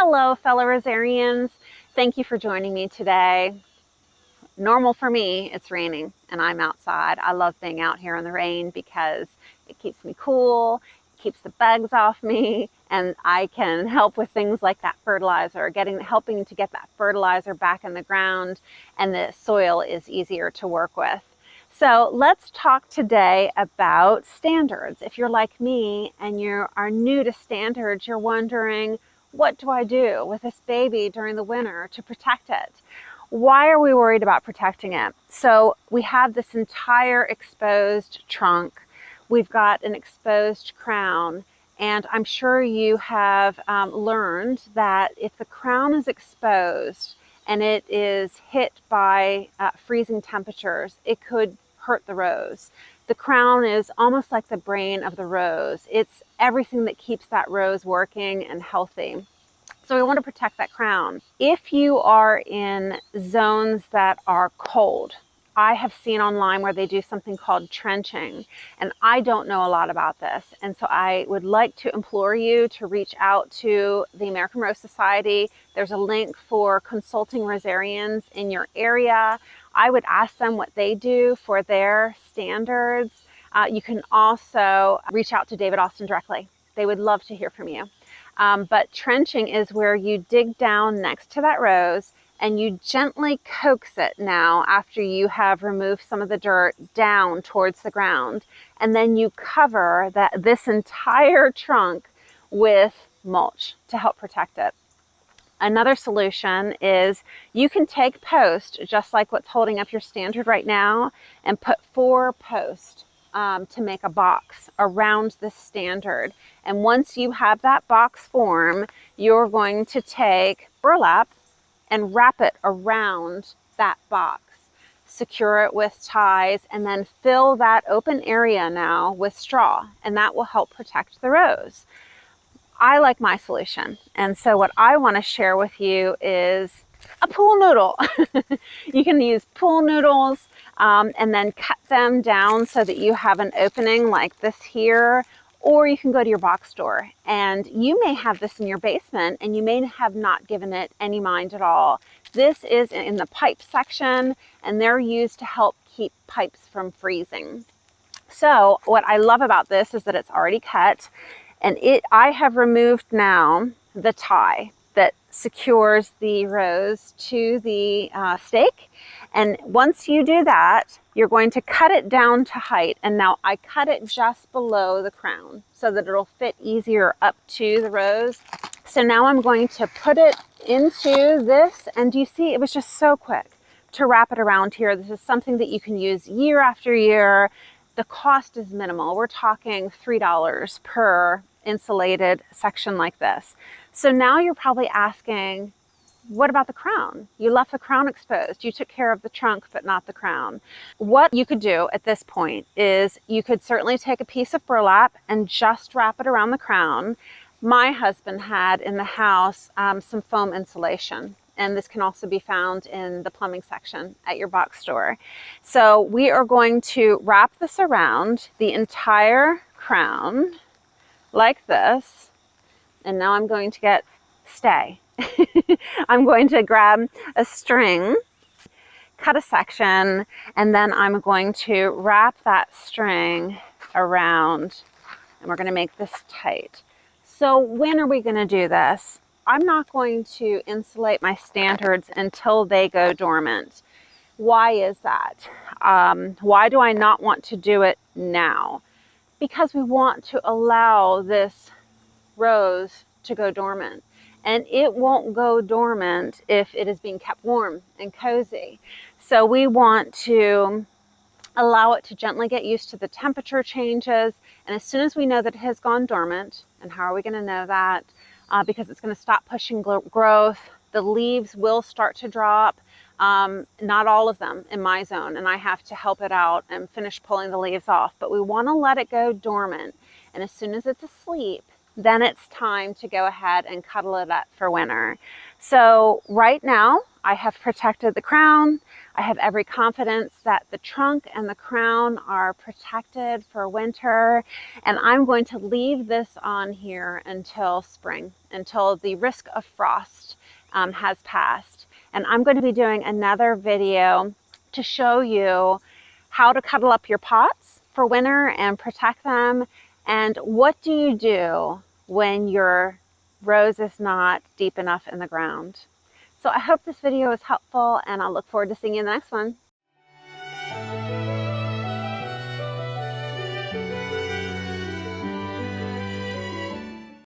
Hello, fellow rosarians. Thank you for joining me today. Normal for me, it's raining and I'm outside. I love being out here in the rain because it keeps me cool, keeps the bugs off me, and I can help with things like that fertilizer, helping to get that fertilizer back in the ground, and the soil is easier to work with. So let's talk today about standards. If you're like me and you are new to standards, you're wondering, what do I do with this baby during the winter to protect it? Why are we worried about protecting it? So we have this entire exposed trunk. We've got an exposed crown, and I'm sure you have learned that if the crown is exposed and it is hit by freezing temperatures, it could hurt the rose. The crown is almost like the brain of the rose. It's everything that keeps that rose working and healthy. So we want to protect that crown. If you are in zones that are cold, I have seen online where they do something called trenching, and I don't know a lot about this. And so I would like to implore you to reach out to the American Rose Society. There's a link for consulting rosarians in your area. I would ask them what they do for their standards. You can also reach out to David Austin directly. They would love to hear from you. But trenching is where you dig down next to that rose and you gently coax it now after you have removed some of the dirt down towards the ground. And then you cover this entire trunk with mulch to help protect it. Another solution is you can take post, just like what's holding up your standard right now, and put 4 posts to make a box around the standard. And once you have that box form, you're going to take burlap and wrap it around that box. Secure it with ties and then fill that open area now with straw, and that will help protect the rose. I like my solution, and so what I want to share with you is a pool noodle. You can use pool noodles and then cut them down so that you have an opening like this here, or you can go to your box store, and you may have this in your basement and you may have not given it any mind at all. This is in the pipe section, and they're used to help keep pipes from freezing. So what I love about this is that it's already cut, and I have removed now the tie that secures the rose to the stake. And once you do that, you're going to cut it down to height. And now I cut it just below the crown so that it'll fit easier up to the rose. So now I'm going to put it into this, and you see it was just so quick to wrap it around here. This is something that you can use year after year. The cost is minimal. We're talking $3 per insulated section like this. So now you're probably asking, what about the crown? You left the crown exposed. You took care of the trunk, but not the crown. What you could do at this point is you could certainly take a piece of burlap and just wrap it around the crown. My husband had in the house some foam insulation, and this can also be found in the plumbing section at your box store. So we are going to wrap this around the entire crown like this. And now I'm going to I'm going to grab a string, cut a section, and then I'm going to wrap that string around, and we're going to make this tight. So when are we going to do this? I'm not going to insulate my standards until they go dormant. Why is that? Why do I not want to do it now? Because we want to allow this rose to go dormant. And it won't go dormant if it is being kept warm and cozy. So we want to allow it to gently get used to the temperature changes. And as soon as we know that it has gone dormant, and how are we going to know that? Because it's going to stop pushing growth. The leaves will start to drop. Not all of them in my zone, and I have to help it out and finish pulling the leaves off. But we want to let it go dormant. And as soon as it's asleep, then it's time to go ahead and cuddle it up for winter. So right now I have protected the crown. I have every confidence that the trunk and the crown are protected for winter, and I'm going to leave this on here until spring, until the risk of frost has passed. And I'm going to be doing another video to show you how to cuddle up your pots for winter and protect them, and what do you do when your rose is not deep enough in the ground. So I hope this video is helpful, and I'll look forward to seeing you in the next one.